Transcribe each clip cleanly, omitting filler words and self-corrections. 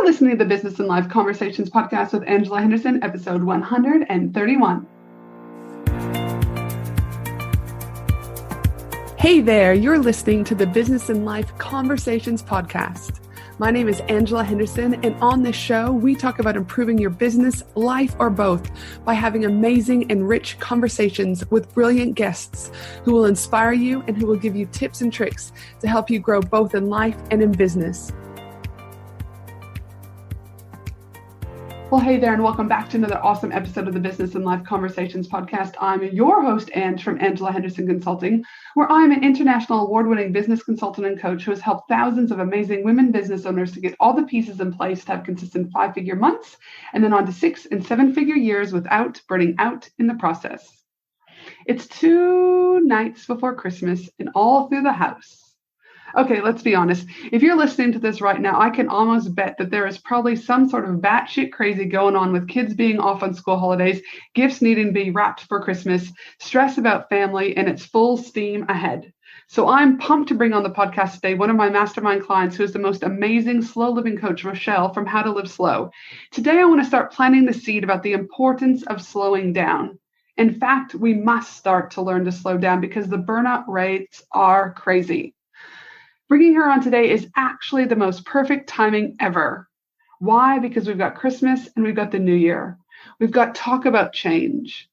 listening to the Business and Life Conversations podcast with Angela Henderson, episode 131. Hey there, you're listening to the Business and Life Conversations podcast. My name is Angela Henderson, and on this show, we talk about improving your business, life, or both by having amazing and rich conversations with brilliant guests who will inspire you and who will give you tips and tricks to help you grow both in life and in business. Well, hey there, and welcome back to another awesome episode of the Business and Life Conversations podcast. I'm your host, Ange, from Angela Henderson Consulting, where I'm an international award-winning business consultant and coach who has helped thousands of amazing women business owners to get all the pieces in place to have consistent 5-figure months and then on to 6- and 7-figure years without burning out in the process. It's 2 nights before Christmas and all through the house. Okay, let's be honest. If you're listening to this right now, I can almost bet that there is probably some sort of batshit crazy going on with kids being off on school holidays, gifts needing to be wrapped for Christmas, stress about family, and it's full steam ahead. So I'm pumped to bring on the podcast today one of my mastermind clients who is the most amazing slow living coach, Rachelle, from How to Live Slow. Today, I want to start planting the seed about the importance of slowing down. In fact, we must start to learn to slow down because the burnout rates are crazy. Bringing her on today is actually the most perfect timing ever. Why? Because we've got Christmas and we've got the new year. We've got talk about change.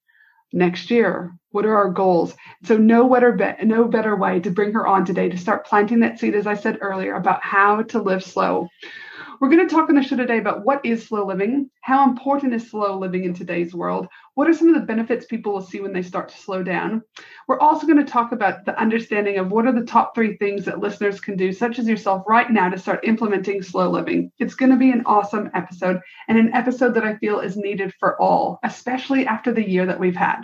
Next year, what are our goals? So no better way to bring her on today to start planting that seed, as I said earlier, about how to live slow. We're going to talk on the show today about what is slow living, how important is slow living in today's world, what are some of the benefits people will see when they start to slow down. We're also going to talk about the understanding of what are the top 3 things that listeners can do, such as yourself right now, to start implementing slow living. It's going to be an awesome episode and an episode that I feel is needed for all, especially after the year that we've had.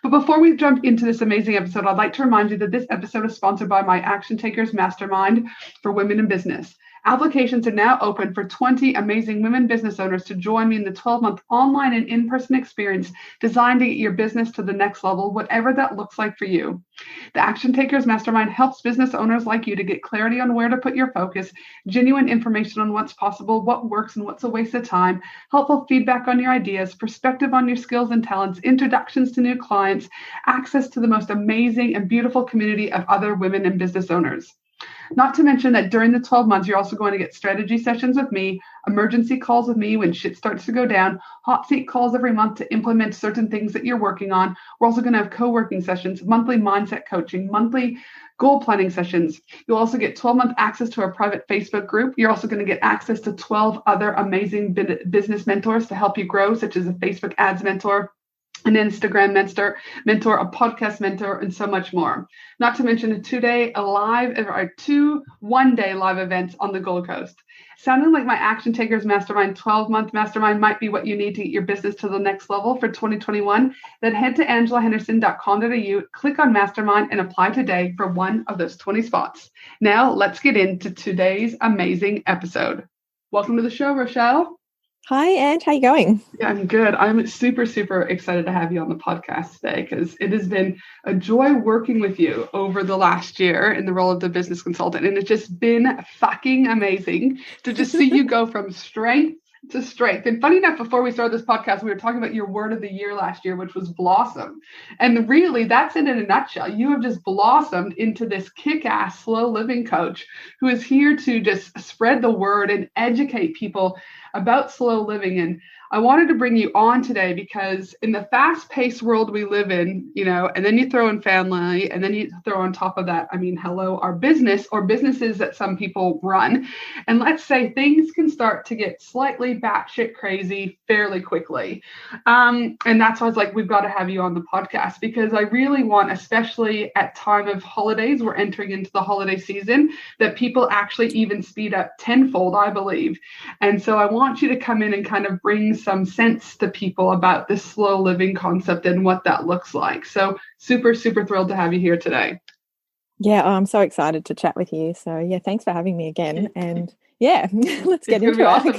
But before we jump into this amazing episode, I'd like to remind you that this episode is sponsored by my Action Takers Mastermind for Women in Business. Applications are now open for 20 amazing women business owners to join me in the 12-month online and in-person experience designed to get your business to the next level, whatever that looks like for you. The Action Takers Mastermind helps business owners like you to get clarity on where to put your focus, genuine information on what's possible, what works and what's a waste of time, helpful feedback on your ideas, perspective on your skills and talents, introductions to new clients, access to the most amazing and beautiful community of other women and business owners. Not to mention that during the 12 months, you're also going to get strategy sessions with me, emergency calls with me when shit starts to go down, hot seat calls every month to implement certain things that you're working on. We're also going to have co-working sessions, monthly mindset coaching, monthly goal planning sessions. You'll also get 12-month access to our private Facebook group. You're also going to get access to 12 other amazing business mentors to help you grow, such as a Facebook ads mentor, an Instagram mentor, a podcast mentor, and so much more. Not to mention two one-day live events on the Gold Coast. Sounding like my Action Takers Mastermind 12-month mastermind might be what you need to get your business to the next level for 2021, then head to angelahenderson.com.au, click on Mastermind, and apply today for one of those 20 spots. Now, let's get into today's amazing episode. Welcome to the show, Rachelle. Hi, Ange. How you going? Yeah, I'm good. I'm super, super excited to have you on the podcast today because it has been a joy working with you over the last year in the role of the business consultant. And it's just been fucking amazing to just see you go from strength to strength. And funny enough, before we started this podcast, we were talking about your word of the year last year, which was blossom. And really, that's it in a nutshell. You have just blossomed into this kick-ass slow living coach who is here to just spread the word and educate people about slow living. And I wanted to bring you on today because in the fast-paced world we live in, and then you throw in family, and then you throw on top of that, our business or businesses that some people run. And let's say things can start to get slightly batshit crazy fairly quickly. And that's why I was like, we've got to have you on the podcast because I really want, especially at time of holidays, we're entering into the holiday season, that people actually even speed up tenfold, I believe. And so I want you to come in and kind of bring some sense to people about this slow living concept and what that looks like. So super, super thrilled to have you here today. Yeah, I'm so excited to chat with you. So yeah, thanks for having me again. And yeah, let's get into it. Awesome.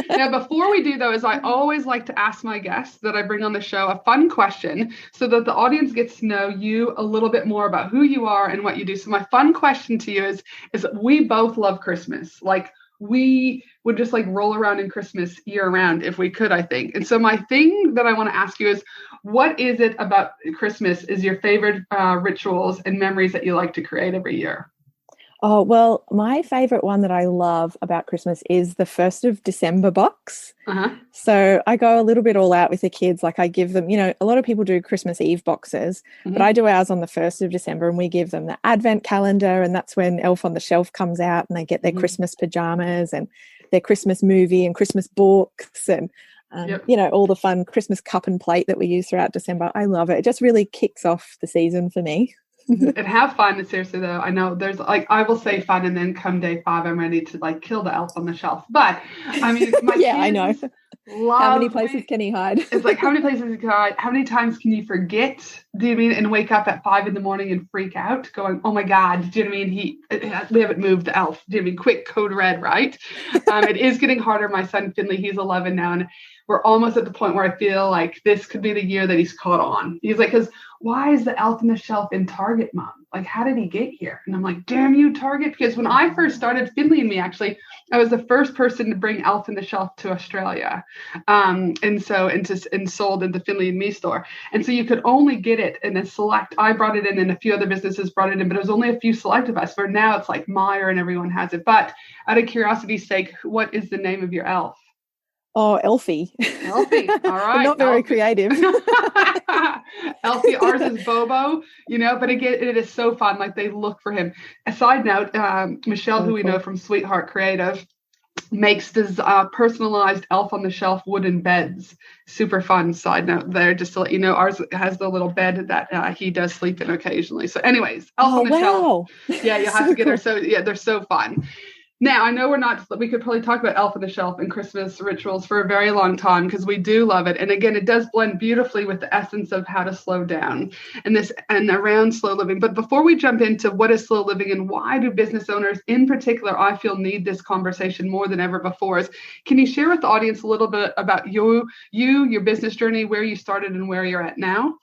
Now, before we do though, is I always like to ask my guests that I bring on the show a fun question so that the audience gets to know you a little bit more about who you are and what you do. So my fun question to you is we both love Christmas. Like, we would just like roll around in Christmas year round if we could, I think. And so my thing that I want to ask you is, what is it about Christmas is your favorite rituals and memories that you like to create every year? Oh, well, my favorite one that I love about Christmas is the 1st of December box. Uh-huh. So I go a little bit all out with the kids. Like I give them, a lot of people do Christmas Eve boxes, but I do ours on the 1st of December, and we give them the advent calendar, and that's when Elf on the Shelf comes out, and they get their Christmas pajamas and their Christmas movie and Christmas books and, all the fun Christmas cup and plate that we use throughout December. I love it. It just really kicks off the season for me. And have fun. Seriously though, I know there's like, I will say fun, and then come day 5 I'm ready to like kill the elf on the shelf. But I mean, my I know. How many places can he hide? It's like, how many places can he hide? How many times can you forget? Do you mean, and wake up at 5 a.m. and freak out, going, "Oh my God!" Do you know what I mean? We haven't moved the elf. Do you know what I mean? Quick, code red, right? It is getting harder. My son Finley, he's 11 now, and we're almost at the point where I feel like this could be the year that he's caught on. He's like, because why is the elf on the shelf in Target, Mom? Like, how did he get here? And I'm like, damn you, Target. Because when I first started, Finley and me, actually, I was the first person to bring Elf on the Shelf to Australia. And sold in the Finley and Me store. And so you could only get it in a select, I brought it in and a few other businesses brought it in, but it was only a few select of us. For now, it's like Meyer and everyone has it. But out of curiosity's sake, what is the name of your elf? Oh, Elfie. Elfie. All right. Not very creative. Elfie, ours is Bobo, but again, it is so fun. Like, they look for him. A side note, Michelle, who we know from Sweetheart Creative, makes this personalized Elf on the Shelf wooden beds. Super fun side note there, just to let you know. Ours has the little bed that he does sleep in occasionally. So anyways, Elf on the Shelf. Yeah, you have to get her. So yeah, they're so fun. Now, I know we could probably talk about Elf on the Shelf and Christmas rituals for a very long time, because we do love it. And again, it does blend beautifully with the essence of how to slow down and around slow living. But before we jump into what is slow living and why do business owners in particular, I feel, need this conversation more than ever before, can you share with the audience a little bit about your business journey, where you started and where you're at now?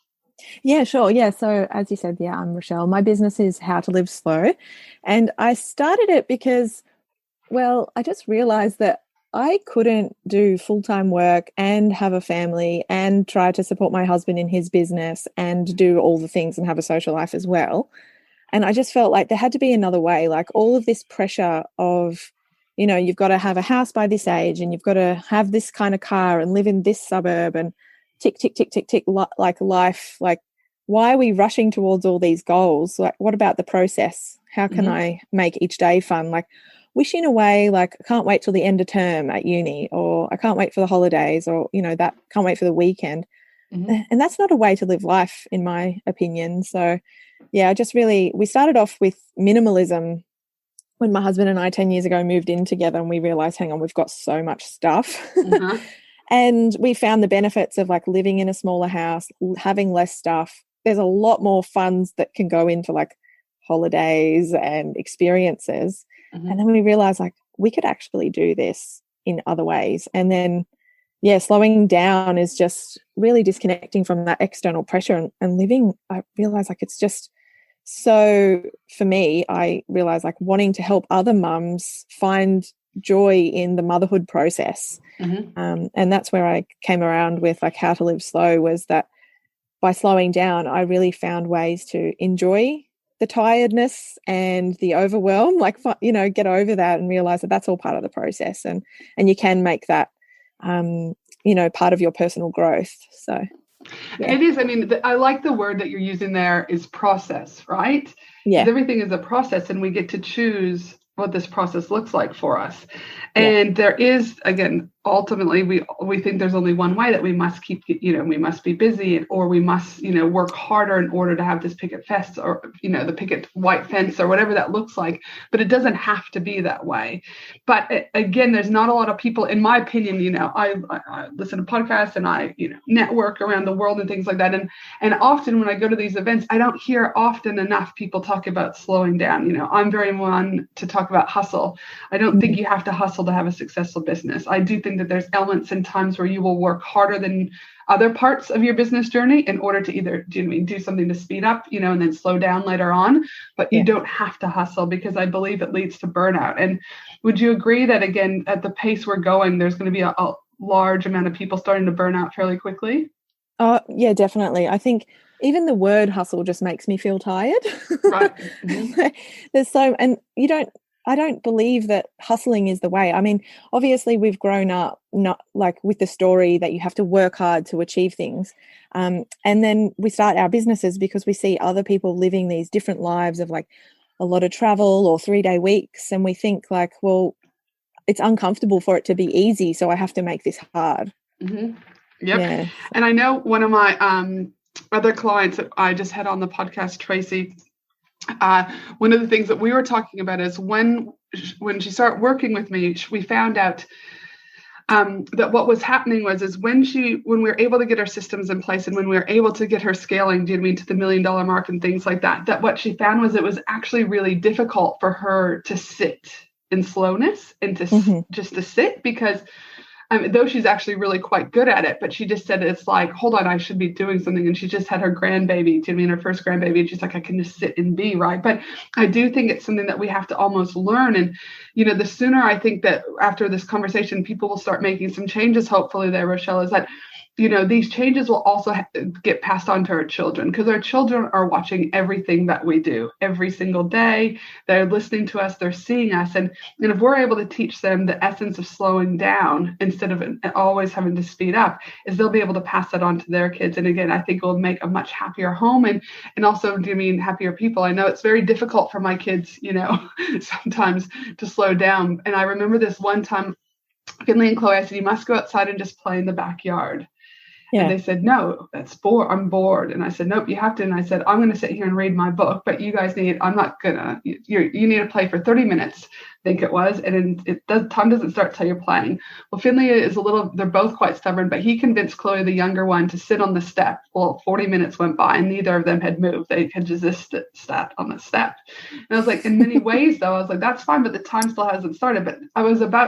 Yeah, sure. Yeah. So as you said, I'm Rachelle. My business is How to Live Slow. And I started it because, well, I just realized that I couldn't do full-time work and have a family and try to support my husband in his business and do all the things and have a social life as well. And I just felt like there had to be another way. Like, all of this pressure of, you've got to have a house by this age, and you've got to have this kind of car and live in this suburb, and tick, tick, tick, tick, tick, like life. Like, why are we rushing towards all these goals? Like, what about the process? How can I make each day fun? Like, wishing away, like, I can't wait till the end of term at uni, or I can't wait for the holidays, or, that can't wait for the weekend. And that's not a way to live life, in my opinion. So, yeah, we started off with minimalism when my husband and I 10 years ago moved in together, and we realized, hang on, we've got so much stuff. And we found the benefits of like living in a smaller house, having less stuff. There's a lot more funds that can go into like holidays and experiences. And then we realized, like, we could actually do this in other ways. And then, slowing down is just really disconnecting from that external pressure and living. I realized, like, it's just so, for me, I realized, like, wanting to help other mums find joy in the motherhood process. And that's where I came around with like How to Live Slow, was that by slowing down, I really found ways to enjoy the tiredness and the overwhelm, like, get over that and realize that that's all part of the process, and you can make that, part of your personal growth. So it is. I mean, I like the word that you're using there is process, right? Yeah. Everything is a process, and we get to choose what this process looks like for us. And there is, again, ultimately, we think there's only one way, that we must keep, we must be busy, or we must, work harder in order to have this picket fence, or, the picket white fence, or whatever that looks like. But it doesn't have to be that way. But again, there's not a lot of people, in my opinion, I listen to podcasts, and I, network around the world and things like that. And often when I go to these events, I don't hear often enough people talk about slowing down. I'm very one to talk about hustle. I don't think you have to hustle to have a successful business. I do think think that there's elements and times where you will work harder than other parts of your business journey in order to either do something to speed up, and then slow down later on. But you don't have to hustle, because I believe it leads to burnout. And would you agree that, again, at the pace we're going, there's going to be a large amount of people starting to burn out fairly quickly? Yeah, definitely. I think even the word hustle just makes me feel tired. Right. Mm-hmm. And I don't believe that hustling is the way. I mean, obviously we've grown up not like with the story that you have to work hard to achieve things. And then we start our businesses because we see other people living these different lives of like a lot of travel or 3-day weeks. And we think like, well, it's uncomfortable for it to be easy, so I have to make this hard. Mm-hmm. Yep. Yeah. And I know one of my other clients that I just had on the podcast, Tracy, one of the things that we were talking about is when she started working with me, we found out that what was happening is when we were able to get our systems in place and when we were able to get her scaling, to the $1 million mark and things like that what she found was it was actually really difficult for her to sit in slowness and to just to sit, because though she's actually really quite good at it, but she just said, it's like, hold on, I should be doing something. And she just had her grandbaby, her first grandbaby. And she's like, I can just sit and be, right. But I do think it's something that we have to almost learn. And, the sooner I think that after this conversation, people will start making some changes, hopefully there, Rachelle, is that, these changes will also get passed on to our children, because our children are watching everything that we do every single day. They're listening to us, they're seeing us. And if we're able to teach them the essence of slowing down instead of always having to speed up, is they'll be able to pass that on to their kids. And again, I think it will make a much happier home and also, happier people. I know it's very difficult for my kids, sometimes to slow down. And I remember this one time, Finley and Chloe, I said, you must go outside and just play in the backyard. Yeah. And they said, no, that's bored. I'm bored. And I said, nope, you have to. And I said, I'm going to sit here and read my book, but you guys I'm not going to, you need to play for 30 minutes, I think it was. And time doesn't start till you're playing. Well, Finley is they're both quite stubborn, but he convinced Chloe, the younger one, to sit on the step. Well, 40 minutes went by and neither of them had moved. They had just sat on the step. And I was like, in many ways, though, I was like, that's fine, but the time still hasn't started. But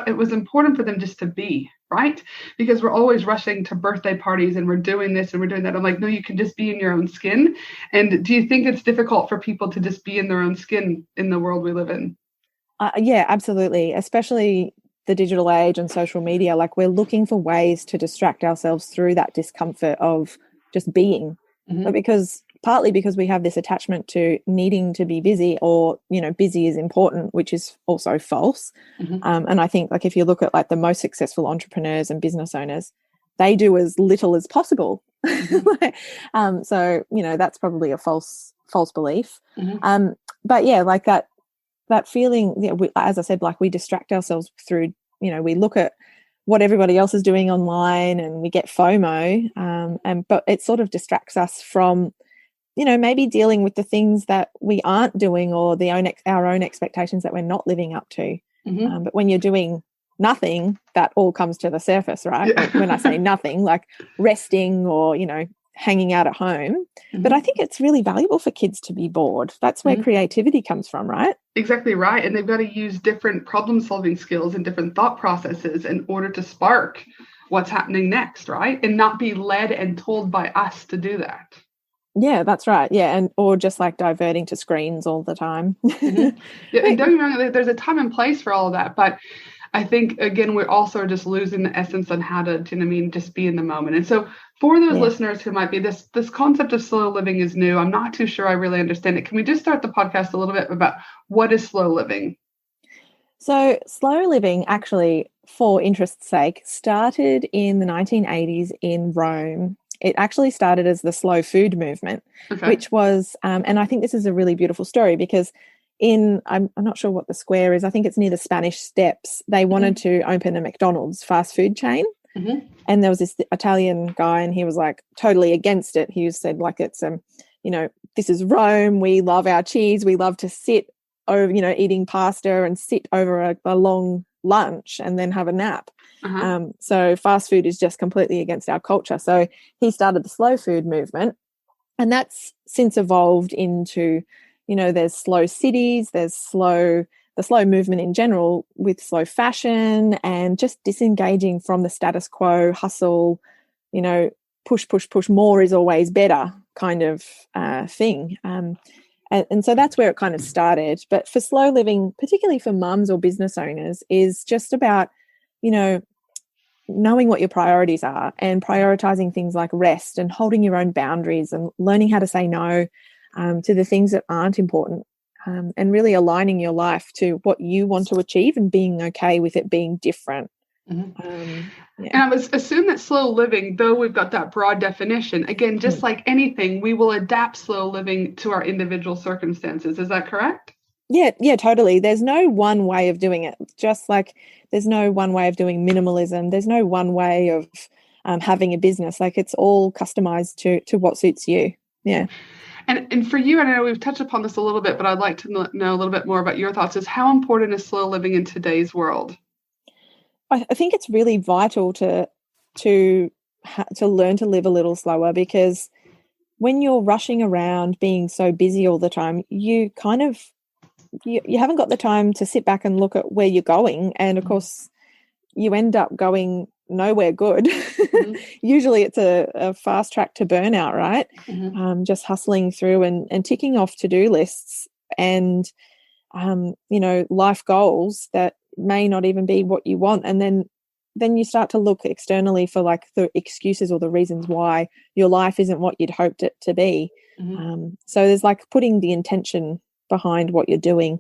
it was important for them just to be, right? Because we're always rushing to birthday parties and we're doing this and we're doing that. I'm like, no, you can just be in your own skin. And do you think it's difficult for people to just be in their own skin in the world we live in? Yeah, absolutely. Especially the digital age and social media. Like, we're looking for ways to distract ourselves through that discomfort of just being. But partly because we have this attachment to needing to be busy, or, busy is important, which is also false. And I think, like, if you look at like the most successful entrepreneurs and business owners, they do as little as possible. So, that's probably a false belief. But yeah, like that feeling, as I said, like, we distract ourselves through, we look at what everybody else is doing online and we get FOMO, but it sort of distracts us from, maybe dealing with the things that we aren't doing, or our own expectations that we're not living up to. But when you're doing nothing, that all comes to the surface, right? Yeah. Like, when I say nothing, like resting or, hanging out at home. But I think it's really valuable for kids to be bored. That's where creativity comes from, right? Exactly right. And they've got to use different problem-solving skills and different thought processes in order to spark what's happening next, right? And not be led and told by us to do that. Yeah, that's right. Yeah, or just like diverting to screens all the time. Yeah, and don't get me wrong, there's a time and place for all of that, but I think, again, we're also just losing the essence on how to, just be in the moment. And so for those listeners who might be, this concept of slow living is new. I'm not too sure I really understand it. Can we just start the podcast a little bit about what is slow living? So slow living, actually, for interest's sake, started in the 1980s in Rome. It actually started as the slow food movement, which was, and I think this is a really beautiful story, because I'm not sure what the square is, I think it's near the Spanish Steps, they wanted to open a McDonald's fast food chain. And there was this Italian guy and he was like totally against it. He said, like, it's, this is Rome. We love our cheese. We love to sit over, eating pasta and sit over a long lunch and then have a nap. So fast food is just completely against our culture. So he started the slow food movement, and that's since evolved into, there's slow cities, there's slow the slow movement in general with slow fashion and just disengaging from the status quo hustle, push, push, push, more is always better kind of thing. And so that's where it kind of started. But for slow living, particularly for mums or business owners, is just about, knowing what your priorities are and prioritizing things like rest and holding your own boundaries and learning how to say no to the things that aren't important, and really aligning your life to what you want to achieve and being okay with it being different. And I would assume that slow living, though we've got that broad definition, again, just like anything, we will adapt slow living to our individual circumstances. Is that correct? Yeah, totally. There's no one way of doing it. Just like there's no one way of doing minimalism. There's no one way of having a business. Like it's all customized to what suits you. Yeah. And for you, and I know we've touched upon this a little bit, but I'd like to know a little bit more about your thoughts, is how important is slow living in today's world? I think it's really vital to learn to live a little slower, because when you're rushing around being so busy all the time, you kind of you haven't got the time to sit back and look at where you're going. And of course, you end up going nowhere good. Usually it's a fast track to burnout, right? Just hustling through and ticking off to-do lists and, life goals that may not even be what you want. And then you start to look externally for like the excuses or the reasons why your life isn't what you'd hoped it to be. So there's like putting the intention behind what you're doing.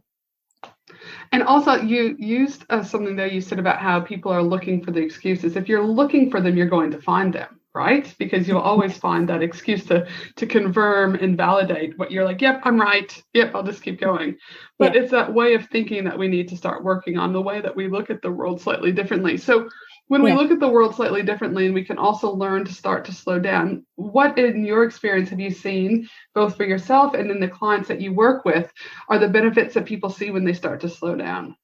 And also you used something there you said about how people are looking for the excuses. If you're looking for them, you're going to find them, right? Because you'll always find that excuse to confirm and validate what you're like, yep, I'm right. Yep, I'll just keep going. But it's that way of thinking that we need to start working on, the way that we look at the world slightly differently. So when we look at the world slightly differently, and we can also learn to start to slow down, what in your experience have you seen, both for yourself and in the clients that you work with, are the benefits that people see when they start to slow down?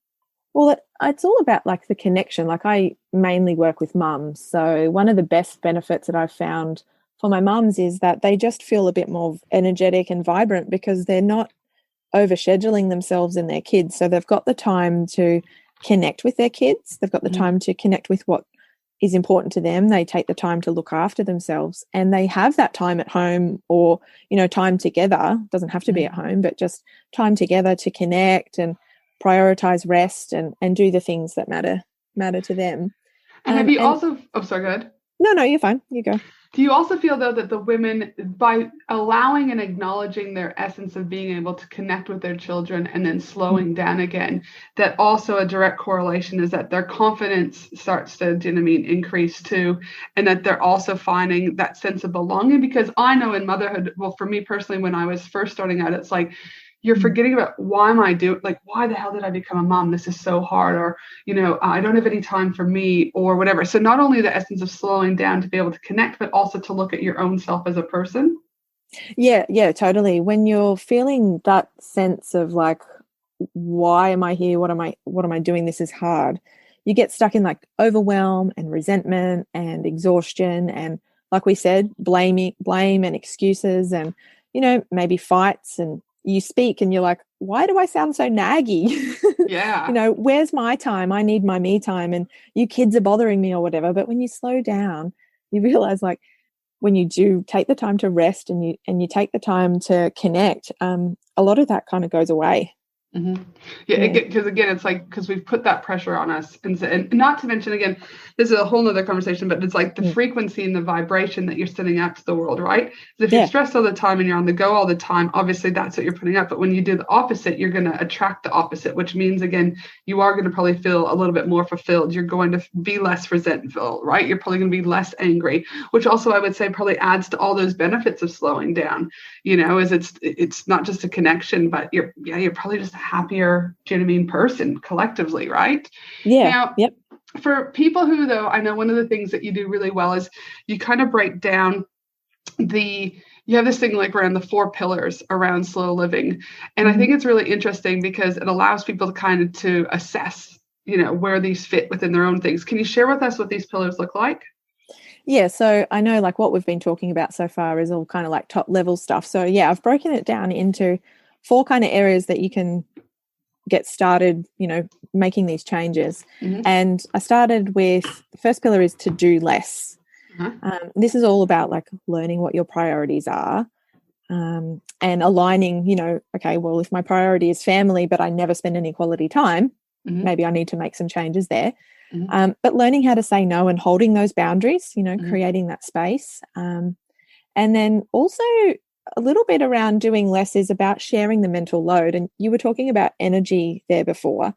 Well, it's all about like the connection. Like I mainly work with mums. So one of the best benefits that I've found for my mums is that they just feel a bit more energetic and vibrant because they're not overscheduling themselves and their kids. So they've got the time to connect with their kids. They've got the time to connect with what is important to them. They take the time to look after themselves, and they have that time at home or, time together. Doesn't have to be at home, but just time together to connect and prioritize rest and do the things that matter to them. And have you also, sorry, go ahead. No, you're fine. You go. Do you also feel, though, that the women, by allowing and acknowledging their essence of being able to connect with their children and then slowing down again, that also a direct correlation is that their confidence starts to, increase too, and that they're also finding that sense of belonging? Because I know in motherhood, well, for me personally, when I was first starting out, it's like, you're forgetting about why the hell did I become a mom? This is so hard. Or, I don't have any time for me or whatever. So not only the essence of slowing down to be able to connect, but also to look at your own self as a person. Yeah, totally. When you're feeling that sense of like, why am I here? What am I doing? This is hard. You get stuck in like overwhelm and resentment and exhaustion. And like we said, blame and excuses and, maybe fights, and you speak and you're like, why do I sound so naggy? Yeah. Where's my time? I need my me time, and you kids are bothering me or whatever. But when you slow down, you realize like when you do take the time to rest and you take the time to connect, a lot of that kind of goes away. Yeah, because again, it's like, because we've put that pressure on us, and not to mention, again, this is a whole nother conversation, but it's like the frequency and the vibration that you're sending out to the world, right? If you're stressed all the time and you're on the go all the time, obviously that's what you're putting out. But when you do the opposite, you're going to attract the opposite, which means, again, you are going to probably feel a little bit more fulfilled. You're going to be less resentful, right? You're probably going to be less angry, which also I would say probably adds to all those benefits of slowing down. Is it's not just a connection, but you're probably just happier, person collectively, right? Yeah. Now, for people who, though, I know one of the things that you do really well is you kind of break down you have this thing like around the 4 pillars around slow living. And I think it's really interesting because it allows people to kind of to assess, where these fit within their own things. Can you share with us what these pillars look like? Yeah, so I know like what we've been talking about so far is all kind of like top level stuff. So yeah, I've broken it down into 4 kind of areas that you can get started, making these changes. Mm-hmm. And I started with, the first pillar is to do less. This is all about like learning what your priorities are, and aligning, okay, well, if my priority is family, but I never spend any quality time, maybe I need to make some changes there. But learning how to say no and holding those boundaries, creating that space. And then also a little bit around doing less is about sharing the mental load. And you were talking about energy there before.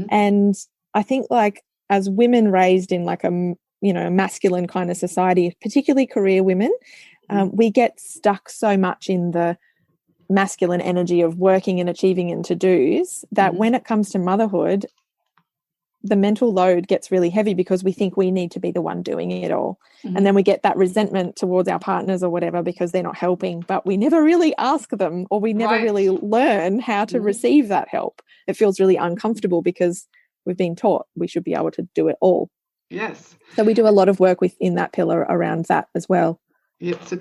And I think like as women raised in like a masculine kind of society, particularly career women, we get stuck so much in the masculine energy of working and achieving and to-dos that when it comes to motherhood, the mental load gets really heavy because we think we need to be the one doing it all. And then we get that resentment towards our partners or whatever because they're not helping, but we never really ask them, or we never really learn how to receive that help. It feels really uncomfortable because we've been taught we should be able to do it all. Yes. So we do a lot of work within that pillar around that as well. Yeah. So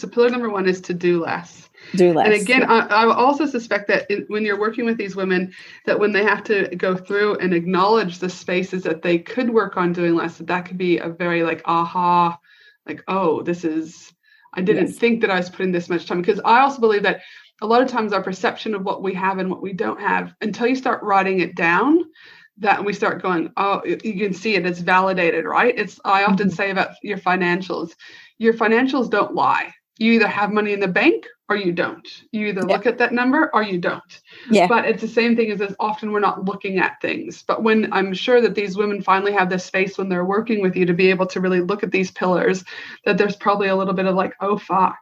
pillar number 1 is to do less. Do less. And again, I also suspect that when you're working with these women, that when they have to go through and acknowledge the spaces that they could work on doing less, that could be a very like, aha, like, oh, I didn't think that I was putting this much time. Because I also believe that a lot of times our perception of what we have and what we don't have, until you start writing it down, that we start going, oh, you can see it, it's validated, right? I often say about your financials don't lie. You either have money in the bank or you don't. You either look at that number or you don't. Yeah. But it's the same thing as often we're not looking at things. But when I'm sure that these women finally have this space when they're working with you to be able to really look at these pillars, that there's probably a little bit of like, oh, fuck,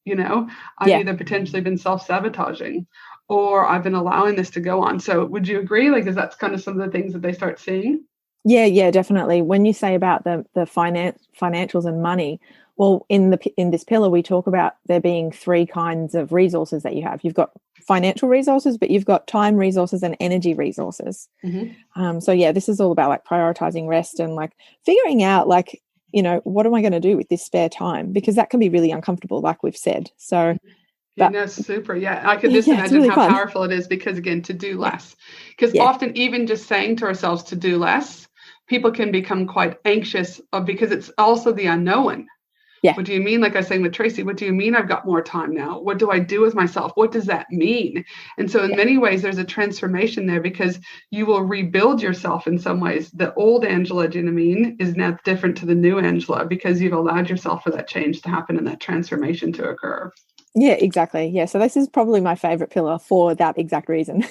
I've either potentially been self-sabotaging or I've been allowing this to go on. So would you agree? Like, is that kind of some of the things that they start seeing? Yeah, definitely. When you say about the financials and money, well, in this pillar, we talk about there being 3 kinds of resources that you have. You've got financial resources, but you've got time resources and energy resources. So yeah, this is all about like prioritizing rest and like figuring out like, what am I going to do with this spare time? Because that can be really uncomfortable, like we've said. So super. Yeah. I could just imagine really how fun. powerful it is because, again, to do less. Because often even just saying to ourselves to do less, people can become quite anxious because it's also the unknown. Yeah. What do you mean? Like I was saying with Tracy, what do you mean I've got more time now? What do I do with myself? What does that mean? And so in many ways, there's a transformation there because you will rebuild yourself in some ways. The old Angela, do you know what I mean, is now different to the new Angela because you've allowed yourself for that change to happen and that transformation to occur. Yeah, exactly. Yeah. So this is probably my favorite pillar for that exact reason.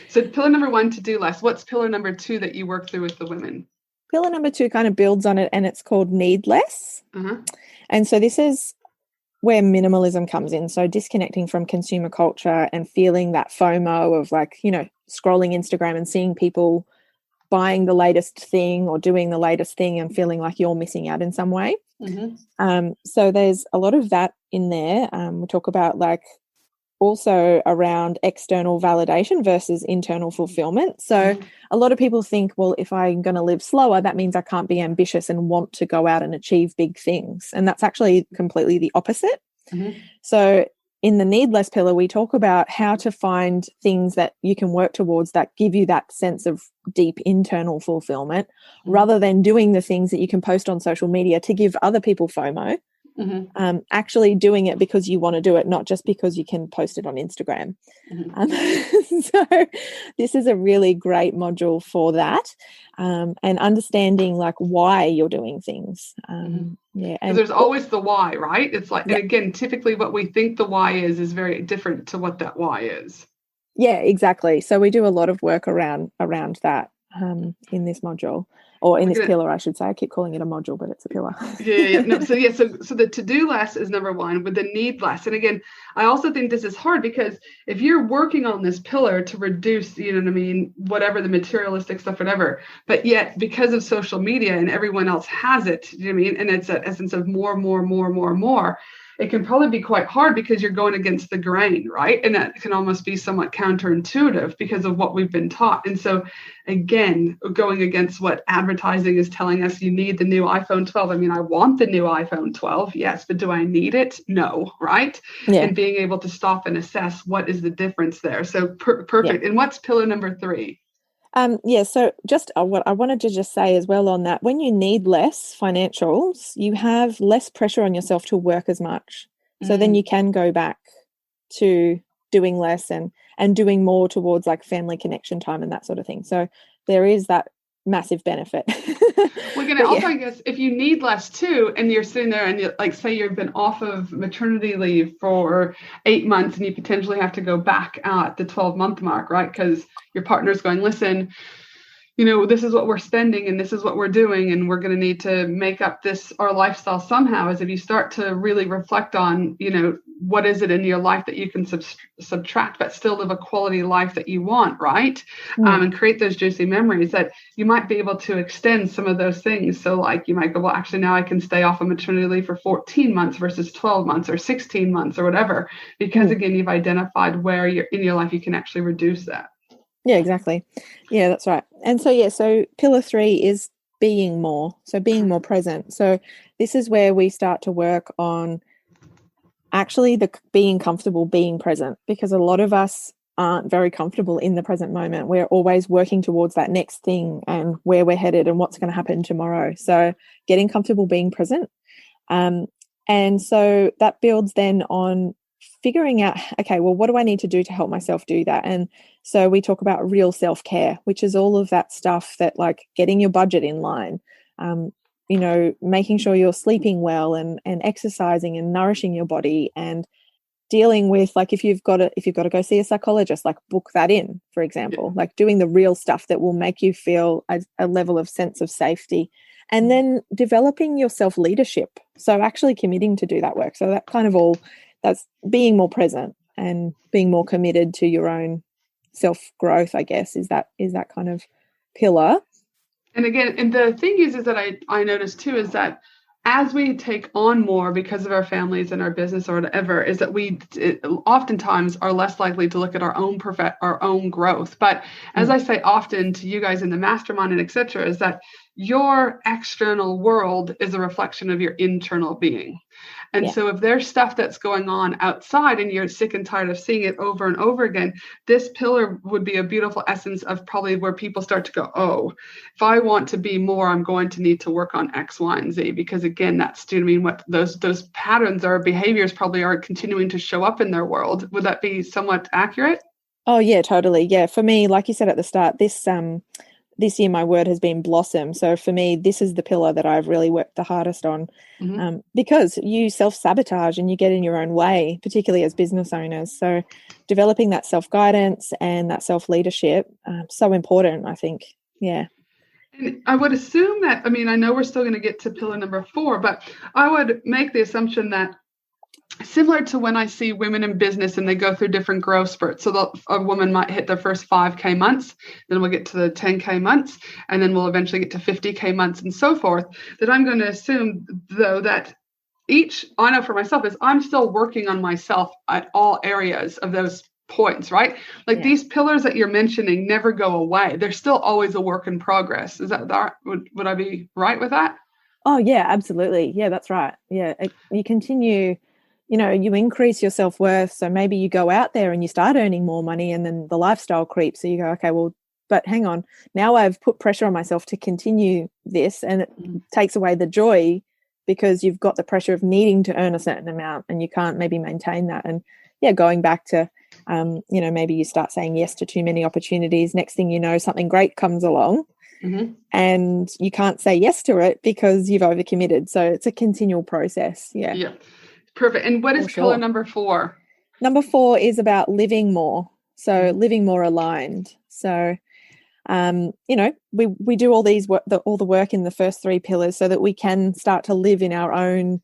So pillar number 1, to do less. What's pillar number 2 that you work through with the women? Pillar number 2 kind of builds on it and it's called need less. And so this is where minimalism comes in. So disconnecting from consumer culture and feeling that FOMO of like, scrolling Instagram and seeing people buying the latest thing or doing the latest thing and feeling like you're missing out in some way. So there's a lot of that in there. We talk about like also around external validation versus internal fulfillment. So a lot of people think, well, if I'm going to live slower, that means I can't be ambitious and want to go out and achieve big things. And that's actually completely the opposite. So in the needless pillar, we talk about how to find things that you can work towards that give you that sense of deep internal fulfillment rather than doing the things that you can post on social media to give other people FOMO. Actually doing it because you want to do it, not just because you can post it on Instagram. So this is a really great module for that, and understanding like why you're doing things. And there's always the why, right? It's like, and again, typically what we think the why is very different to what that why is. Yeah, exactly. So we do a lot of work around that in this module. Or in this pillar, I should say. I keep calling it a module, but it's a pillar. So the to-do less is number 1 with the need less. And again, I also think this is hard because if you're working on this pillar to reduce, whatever the materialistic stuff, whatever, but yet because of social media and everyone else has it, and it's that essence of more, it can probably be quite hard because you're going against the grain, right? And that can almost be somewhat counterintuitive because of what we've been taught. And so again, going against what advertising is telling us, you need the new iPhone 12. I mean, I want the new iPhone 12, yes, but do I need it? No, right? Yeah. And being able to stop and assess what is the difference there. So perfect. Yeah. And what's pillar number 3? So just what I wanted to just say as well on that, when you need less financials, you have less pressure on yourself to work as much. So then you can go back to doing less and doing more towards like family connection time and that sort of thing. So there is that massive benefit. We're going to also, I guess, if you need less too, and you're sitting there and you, like, say you've been off of maternity leave for 8 months and you potentially have to go back at the 12-month mark, right? Because your partner's going, listen, you know, this is what we're spending and this is what we're doing, and we're going to need to make up our lifestyle somehow. As if you start to really reflect on, you know, what is it in your life that you can subtract, but still live a quality life that you want, right? And create those juicy memories that you might be able to extend some of those things. So like you might go, well, actually now I can stay off of maternity leave for 14 months versus 12 months or 16 months or whatever, because again, you've identified where you're in your life, you can actually reduce that. Yeah, exactly. Yeah, that's right. And so, so pillar 3 is being more. So being more present. So this is where we start to work on actually being comfortable being present, because a lot of us aren't very comfortable in the present moment. We're always working towards that next thing and where we're headed and what's going to happen tomorrow. So getting comfortable being present. And so that builds then on figuring out, okay, well, what do I need to do to help myself do that? And so we talk about real self-care, which is all of that stuff that, like, getting your budget in line, you know, making sure you're sleeping well and exercising and nourishing your body, and dealing with, like, if you've got to go see a psychologist, like book that in, for example, like doing the real stuff that will make you feel a level of sense of safety. And then developing your self-leadership. So actually committing to do that work. So that kind of all, that's being more present and being more committed to your own self-growth, I guess, is that kind of pillar. And again, and the thing is that I noticed too, is that as we take on more because of our families and our business or whatever, is that we oftentimes are less likely to look at our own growth. But as I say often to you guys in the mastermind and et cetera, is that your external world is a reflection of your internal being. And so if there's stuff that's going on outside and you're sick and tired of seeing it over and over again, this pillar would be a beautiful essence of probably where people start to go, oh, if I want to be more, I'm going to need to work on X, Y, and Z. Because again, that's, do you know what I mean, what those patterns or behaviors probably are continuing to show up in their world. Would that be somewhat accurate? Oh, yeah, totally. Yeah. For me, like you said at the start, this year my word has been blossom. So for me, this is the pillar that I've really worked the hardest on, because you self-sabotage and you get in your own way, particularly as business owners. So developing that self-guidance and that self-leadership, so important, I think. Yeah. And I would assume that, I mean, I know we're still going to get to pillar number 4, but I would make the assumption that similar to when I see women in business and they go through different growth spurts. So a woman might hit their first 5K months, then we'll get to the 10K months, and then we'll eventually get to 50K months and so forth. That I'm going to assume, though, that I know for myself, is I'm still working on myself at all areas of those points, right? Like these pillars that you're mentioning never go away. They're still always a work in progress. Is that would I be right with that? Oh, yeah, absolutely. Yeah, that's right. Yeah. You continue, you know, you increase your self-worth. So maybe you go out there and you start earning more money and then the lifestyle creeps. So you go, okay, well, but hang on, now I've put pressure on myself to continue this, and it takes away the joy because you've got the pressure of needing to earn a certain amount and you can't maybe maintain that. And going back to, you know, maybe you start saying yes to too many opportunities. Next thing you know, something great comes along and you can't say yes to it because you've overcommitted. So it's a continual process. Yeah. Yeah. Perfect. And what is pillar number 4? Number 4 is about living more. So living more aligned. So, you know, we do all the work in the first 3 pillars so that we can start to live in our own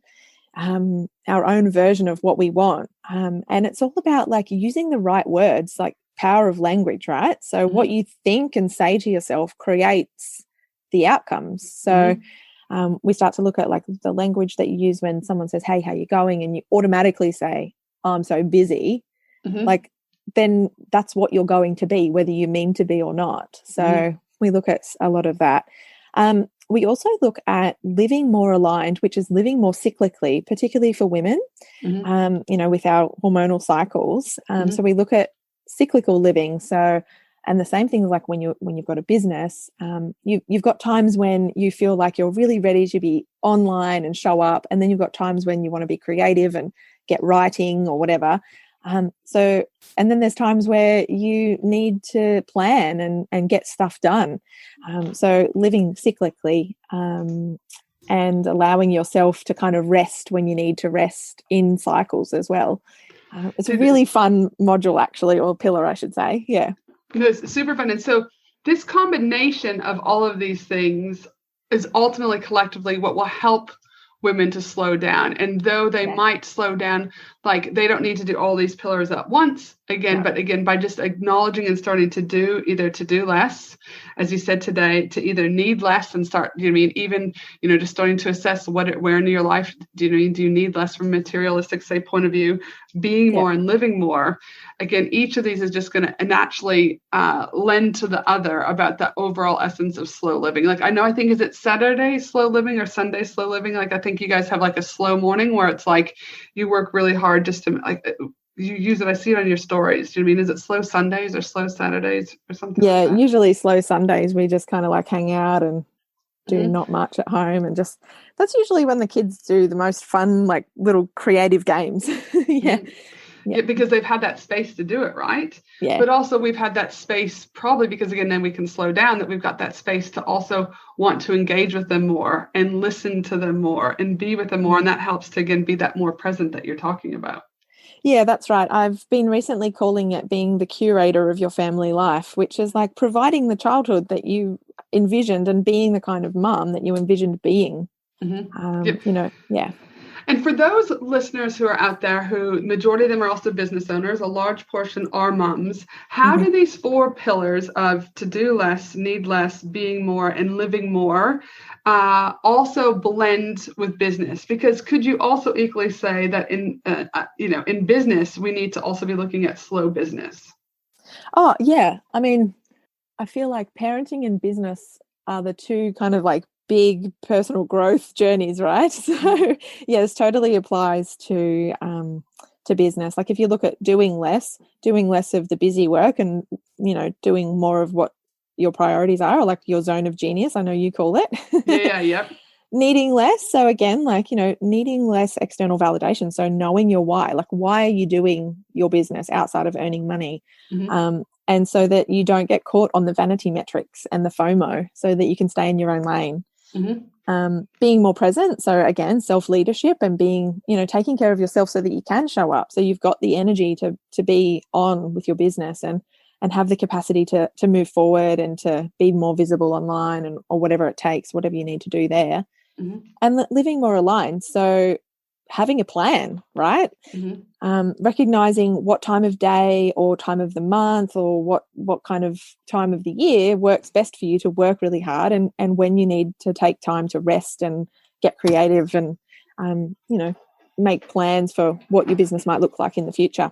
version of what we want. And it's all about, like, using the right words, like power of language, right? So what you think and say to yourself creates the outcomes. So We start to look at like the language that you use when someone says, hey, how you going? And you automatically say, oh, I'm so busy. Like, then that's what you're going to be, whether you mean to be or not. So we look at a lot of that. We also look at living more aligned, which is living more cyclically, particularly for women, with our hormonal cycles. So we look at cyclical living. So, and the same thing like when you've got a business, you've got times when you feel like you're really ready to be online and show up, and then you've got times when you want to be creative and get writing or whatever. And then there's times where you need to plan and get stuff done. So living cyclically and allowing yourself to kind of rest when you need to rest in cycles as well. It's a really fun module, actually, or pillar, I should say. Yeah. It's super fun. And so this combination of all of these things is ultimately collectively what will help women to slow down. And though they might slow down, like they don't need to do all these pillars at once but again, by just acknowledging and starting to do less, as you said today, to either need less and start, even, just starting to assess where in your life do you need less from a materialistic, say, point of view, being more and living more. Again, each of these is just going to naturally lend to the other about the overall essence of slow living. Like, I think, is it Saturday slow living or Sunday slow living? Like, I think you guys have like a slow morning where it's like you work really hard just to like, you use it. I see it on your stories. Do you know what I mean? Is it slow Sundays or slow Saturdays or something? Yeah, like that? Usually slow Sundays. We just kind of like hang out and do not much at home, and just that's usually when the kids do the most fun, like little creative games. Yeah, because they've had that space to do it, right? Yeah. But also we've had that space probably because, again, then we can slow down, that we've got that space to also want to engage with them more and listen to them more and be with them more. And that helps to, again, be that more present that you're talking about. Yeah, that's right. I've been recently calling it being the curator of your family life, which is like providing the childhood that you envisioned and being the kind of mum that you envisioned being. Yeah. And for those listeners who are out there who, majority of them are also business owners, a large portion are moms, how do these 4 pillars of to do less, need less, being more, and living more also blend with business? Because could you also equally say that in business, we need to also be looking at slow business? Oh, yeah. I mean, I feel like parenting and business are the two kind of like big personal growth journeys, right? So yes, totally applies to business. Like if you look at doing less of the busy work and, doing more of what your priorities are, or like your zone of genius, I know you call it. Yep. Needing less. So again, like, needing less external validation. So knowing your why, like why are you doing your business outside of earning money? And so that you don't get caught on the vanity metrics and the FOMO, so that you can stay in your own lane. Being more present. So again, self-leadership and being, taking care of yourself so that you can show up. So you've got the energy to be on with your business and have the capacity to move forward and to be more visible online or whatever it takes, whatever you need to do there. And living more aligned. So having a plan, right? Recognizing what time of day or time of the month or what kind of time of the year works best for you to work really hard, and when you need to take time to rest and get creative and, make plans for what your business might look like in the future.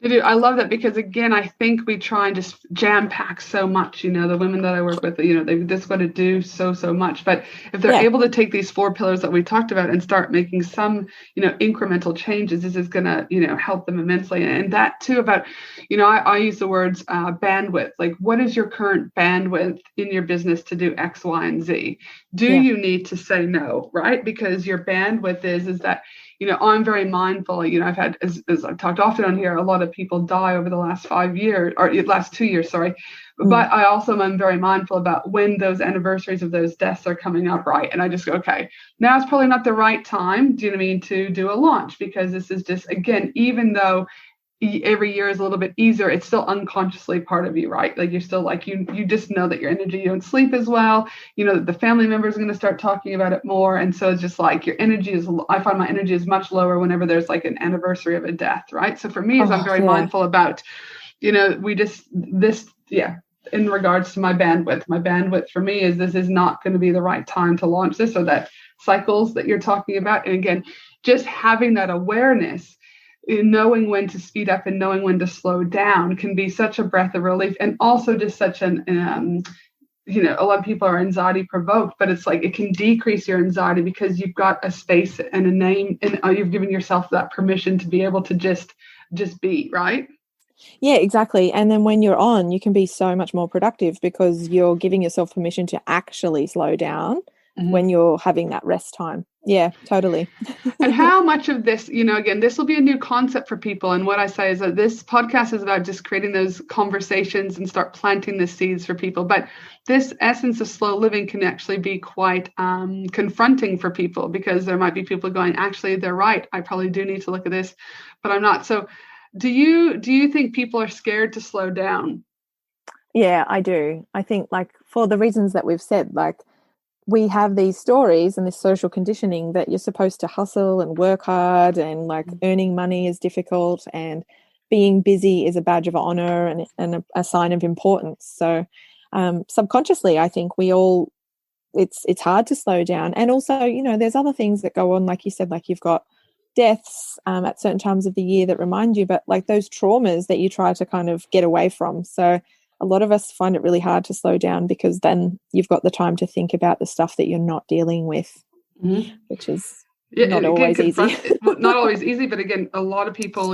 I love that, because again, I think we try and just jam pack so much, the women that I work with, they've just got to do so much. But if they're able to take these 4 pillars that we talked about and start making some, incremental changes, this is going to, help them immensely. And that too about, I use the words bandwidth. Like, what is your current bandwidth in your business to do X, Y, and Z? Do you need to say no, right? Because your bandwidth is that, I'm very mindful. I've had, as I've talked often on here, a lot of people die over the last 5 years, or last 2 years, sorry. But I also am very mindful about when those anniversaries of those deaths are coming up, right? And I just go, okay, now it's probably not the right time, do you know what I mean, to do a launch, because this is just, again, even though every year is a little bit easier, it's still unconsciously part of you, right? Like you're still like, you just know that your energy, you don't sleep as well, that the family members are going to start talking about it more. And so it's just like your energy I find my energy is much lower whenever there's like an anniversary of a death, right? So for me, I'm very mindful about, in regards to my bandwidth. My bandwidth for me is this is not going to be the right time to launch this, or that cycles that you're talking about. And again, just having that awareness, knowing when to speed up and knowing when to slow down can be such a breath of relief, and also just such an a lot of people are anxiety provoked, but it's like it can decrease your anxiety because you've got a space and a name, and you've given yourself that permission to be able to just be, right? Yeah, exactly. And then when you're on, you can be so much more productive because you're giving yourself permission to actually slow down when you're having that rest time. Yeah, totally. And how much of this, again, this will be a new concept for people. And what I say is that this podcast is about just creating those conversations and start planting the seeds for people. But this essence of slow living can actually be quite confronting for people, because there might be people going, actually, they're right. I probably do need to look at this, but I'm not. So do you think people are scared to slow down? Yeah, I do. I think, like, for the reasons that we've said, like, we have these stories and this social conditioning that you're supposed to hustle and work hard, and like earning money is difficult, and being busy is a badge of honor and a sign of importance. So subconsciously, I think it's hard to slow down. And also, there's other things that go on, like you said, like you've got deaths at certain times of the year that remind you, but like those traumas that you try to kind of get away from. So a lot of us find it really hard to slow down because then you've got the time to think about the stuff that you're not dealing with, which is not always easy. Not always easy, but again, a lot of people,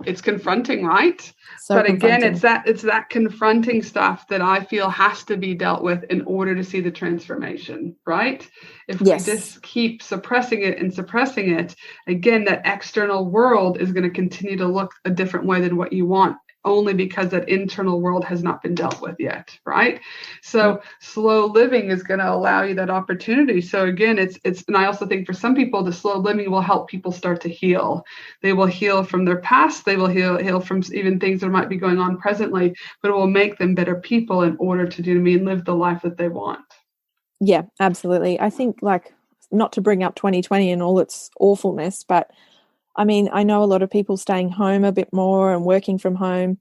it's confronting, right? So but again, it's that confronting stuff that I feel has to be dealt with in order to see the transformation, right? If we just keep suppressing it, again, that external world is going to continue to look a different way than what you want, only because that internal world has not been dealt with yet, right? So slow living is going to allow you that opportunity. So again, it's, and I also think for some people, the slow living will help people start to heal. They will heal from their past. They will heal from even things that might be going on presently, but it will make them better people in order to live the life that they want. Yeah, absolutely. I think, like, not to bring up 2020 and all its awfulness, but I mean, I know a lot of people staying home a bit more and working from home.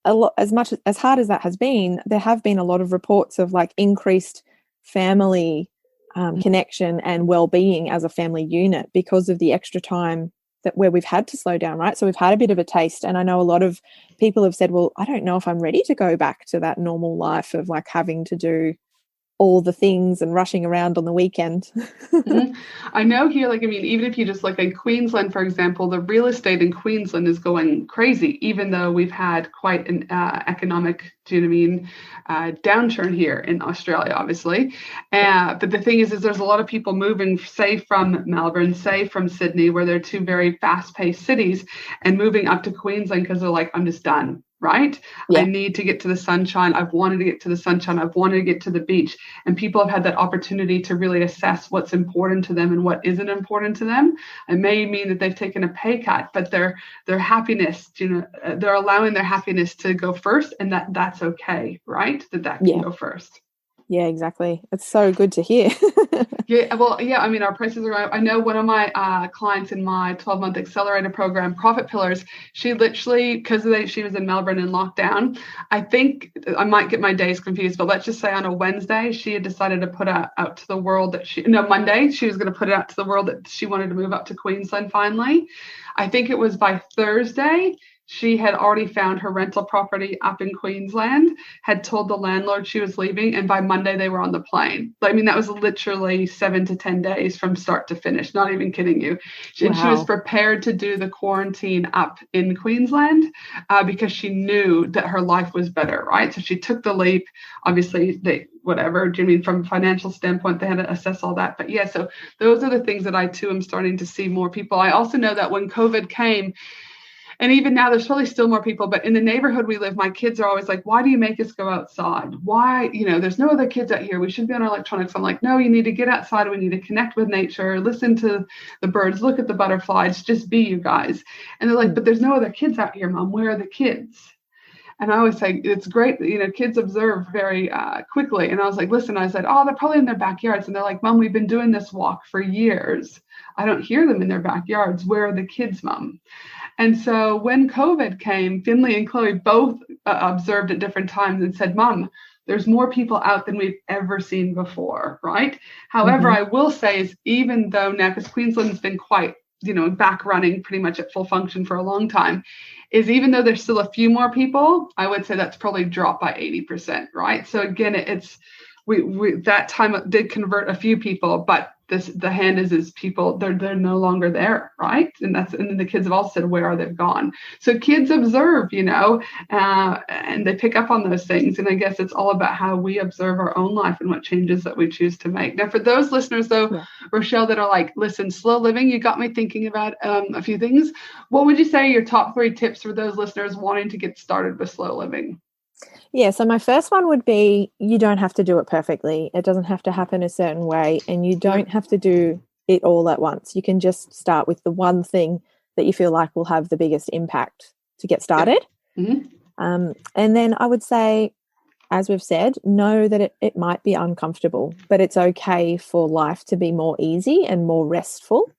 As hard as that has been, there have been a lot of reports of like increased family connection and well-being as a family unit because of the extra time where we've had to slow down, right? So we've had a bit of a taste, and I know a lot of people have said, well, I don't know if I'm ready to go back to that normal life of like having to do all the things and rushing around on the weekend. I know here, even if you just look in Queensland, for example, the real estate in Queensland is going crazy, even though we've had quite an economic, downturn here in Australia, obviously. But the thing is there's a lot of people moving, say from Melbourne, say from Sydney, where they're two very fast-paced cities, and moving up to Queensland because they're like, I'm just done. Right? Yeah. I need to get to the sunshine. I've wanted to get to the sunshine. I've wanted to get to the beach. And people have had that opportunity to really assess what's important to them and what isn't important to them. It may mean that they've taken a pay cut, but their happiness, they're allowing their happiness to go first, and that's okay, right? That can go first. Yeah, exactly. It's so good to hear. Our prices are, I know one of my clients in my 12-month accelerator program, Profit Pillars, she literally, because she was in Melbourne in lockdown, I think I might get my days confused, but let's just say on a Wednesday, she had decided to put out to the world Monday, she was going to put it out to the world that she wanted to move up to Queensland finally. I think it was by Thursday, she had already found her rental property up in Queensland, had told the landlord she was leaving, and by Monday they were on the plane. That was literally 7 to 10 days from start to finish, not even kidding you. And she was prepared to do the quarantine up in Queensland because she knew that her life was better, right? So she took the leap. Obviously, from a financial standpoint, they had to assess all that. But yeah, so those are the things that I too am starting to see more people. I also know that when COVID came, and even now, there's probably still more people, but in the neighborhood we live, my kids are always like, why do you make us go outside? Why, there's no other kids out here. We should be on our electronics. I'm like, no, you need to get outside. We need to connect with nature, listen to the birds, look at the butterflies, just be you guys. And they're like, but there's no other kids out here, Mom. Where are the kids? And I always say, it's great, kids observe very quickly. And I was like, listen, I said, they're probably in their backyards. And they're like, Mom, we've been doing this walk for years. I don't hear them in their backyards. Where are the kids, Mom? And so when COVID came, Finley and Chloe both observed at different times and said, Mom, there's more people out than we've ever seen before, right? However, I will say is even though now, because Queensland's been quite, back running pretty much at full function for a long time, is even though there's still a few more people, I would say that's probably dropped by 80%, right? So again, it's we that time did convert a few people, but the hand is people they're no longer there, right? And then the kids have all said where they've gone. So kids observe, and they pick up on those things. And I guess it's all about how we observe our own life and what changes that we choose to make. Now, for those listeners, though, Rachelle, that are like, listen, slow living, you got me thinking about a few things. What would you say are your top 3 tips for those listeners wanting to get started with slow living? Yeah, so my first one would be you don't have to do it perfectly. It doesn't have to happen a certain way, and you don't have to do it all at once. You can just start with the one thing that you feel like will have the biggest impact to get started. And then I would say, as we've said, know that it might be uncomfortable, but it's okay for life to be more easy and more restful.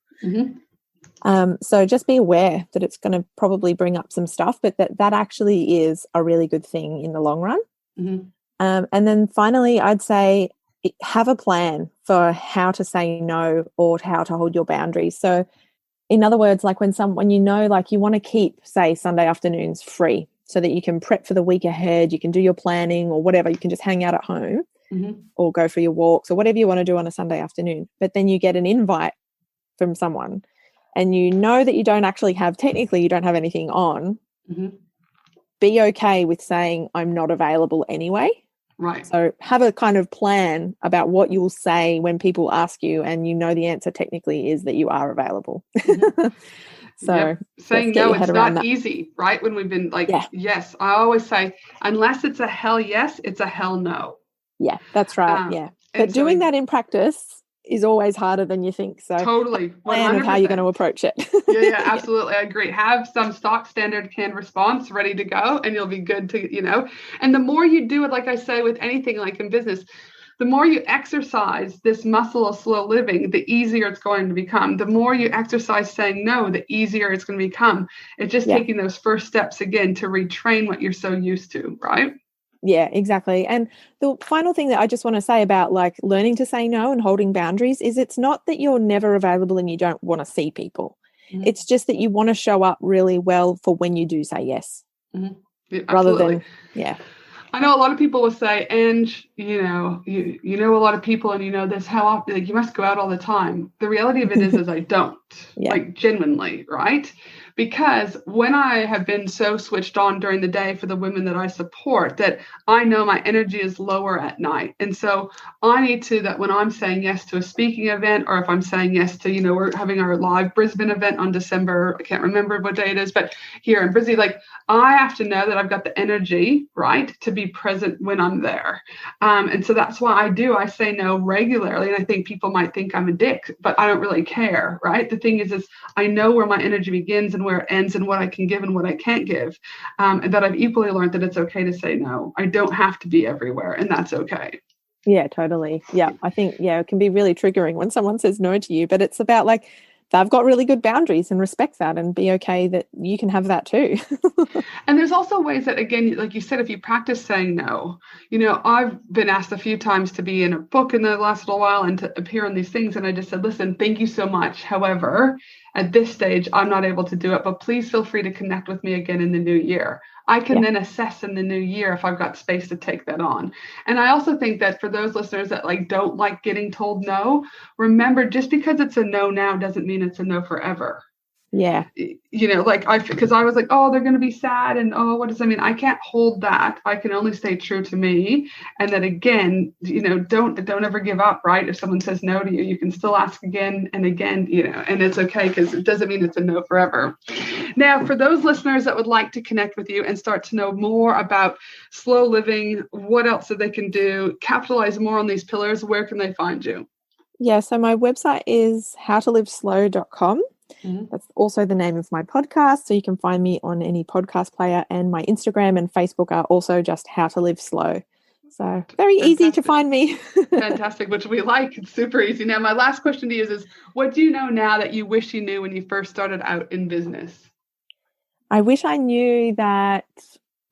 So just be aware that it's going to probably bring up some stuff, but that actually is a really good thing in the long run. And then finally, I'd say have a plan for how to say no or how to hold your boundaries. So in other words, like when you like you want to keep, say, Sunday afternoons free so that you can prep for the week ahead, you can do your planning or whatever, you can just hang out at home or go for your walks or whatever you want to do on a Sunday afternoon. But then you get an invite from someone and you know that you don't have anything on, be okay with saying, I'm not available anyway. Right. So have a kind of plan about what you'll say when people ask you and the answer technically is that you are available. So saying no, it's not easy, right? When we've been like, yes, I always say, unless it's a hell yes, it's a hell no. Yeah, that's right. But doing that in practice is always harder than you think. So totally, 100%. Plan of how you're going to approach it. Yeah, absolutely. I agree. Have some stock standard canned response ready to go and you'll be good to, and the more you do it, like I say, with anything like in business, the more you exercise this muscle of slow living, the easier it's going to become. The more you exercise saying no, the easier it's going to become. It's just taking those first steps again to retrain what you're so used to, right? Yeah, exactly. And the final thing that I just want to say about like learning to say no and holding boundaries is it's not that you're never available and you don't want to see people. It's just that you want to show up really well for when you do say yes. Yeah, rather than, I know a lot of people will say, and you know a lot of people and this, how often, like, you must go out all the time. The reality of it is I don't, like genuinely, right? Because when I have been so switched on during the day for the women that I support, that I know my energy is lower at night. And so I need to, that when I'm saying yes to a speaking event, or if I'm saying yes to, we're having our live Brisbane event on December, I can't remember what day it is, but here in Brisbane, like I have to know that I've got the energy, right, to be present when I'm there. And so that's why I say no regularly. And I think people might think I'm a dick, but I don't really care, right? The thing is I know where my energy begins and where it ends and what I can give and what I can't give. And that I've equally learned that it's okay to say no. I don't have to be everywhere, and that's okay. Yeah, totally. Yeah, I think, it can be really triggering when someone says no to you, but it's about like, they've got really good boundaries and respect that and be okay that you can have that too. And there's also ways that, again, like you said, if you practice saying no, I've been asked a few times to be in a book in the last little while and to appear on these things. And I just said, listen, thank you so much. However, at this stage, I'm not able to do it, but please feel free to connect with me again in the new year. I can then assess in the new year if I've got space to take that on. And I also think that for those listeners that like don't like getting told no, remember, just because it's a no now doesn't mean it's a no forever. Yeah. Because I was like, oh, they're going to be sad. And, oh, what does that mean? I can't hold that. I can only stay true to me. And that, again, don't ever give up, right? If someone says no to you, you can still ask again and again, and it's okay, because it doesn't mean it's a no forever. Now, for those listeners that would like to connect with you and start to know more about slow living, what else that they can do, capitalize more on these pillars, where can they find you? Yeah, so my website is howtoliveslow.com. That's also the name of my podcast. So you can find me on any podcast player, and my Instagram and Facebook are also just How to Live Slow. So very easy to find me. Fantastic, which we like. It's super easy. Now, my last question to you is what do you know now that you wish you knew when you first started out in business? I wish I knew that,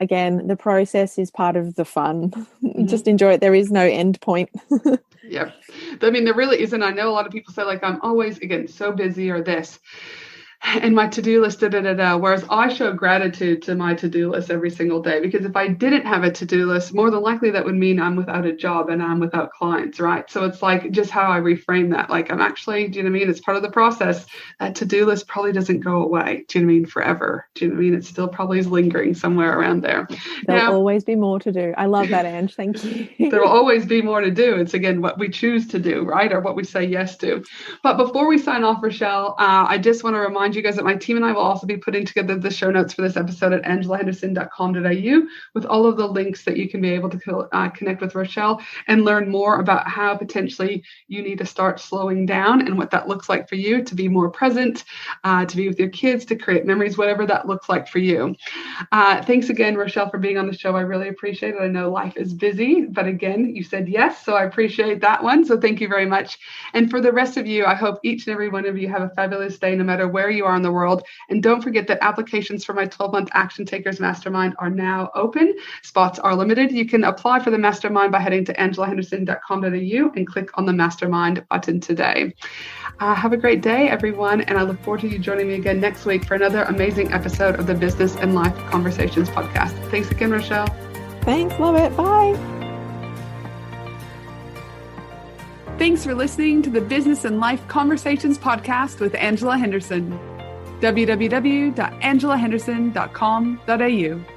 again, the process is part of the fun. Just enjoy it. There is no end point. Yep. I mean, there really isn't. I know a lot of people say, like, I'm always, again, so busy or this. And my to-do list, whereas I show gratitude to my to-do list every single day, because if I didn't have a to-do list, more than likely that would mean I'm without a job and I'm without clients, right? So it's like just how I reframe that. Like, I'm actually, do you know what I mean? It's part of the process. That to-do list probably doesn't go away, do you know what I mean, forever. Do you know what I mean? It still probably is lingering somewhere around there. There'll always be more to do. I love that, Ange. Thank you. There will always be more to do. It's, again, what we choose to do, right? Or what we say yes to. But before we sign off, Rachelle, I just want to remind you guys that my team and I will also be putting together the show notes for this episode at angelahenderson.com.au with all of the links that you can be able to connect with Rachelle and learn more about how potentially you need to start slowing down and what that looks like for you to be more present, to be with your kids, to create memories, whatever that looks like for you. Thanks again, Rachelle, for being on the show. I really appreciate it. I know life is busy, but again, you said yes, so I appreciate that one. So thank you very much. And for the rest of you, I hope each and every one of you have a fabulous day, no matter where you are in the world. And don't forget that applications for my 12-month Action Takers Mastermind are now open. Spots are limited. You can apply for the mastermind by heading to angelahenderson.com.au and click on the mastermind button today. Have a great day, everyone. And I look forward to you joining me again next week for another amazing episode of the Business and Life Conversations podcast. Thanks again, Rachelle. Thanks. Love it. Bye. Thanks for listening to the Business and Life Conversations podcast with Angela Henderson. www.angelahenderson.com.au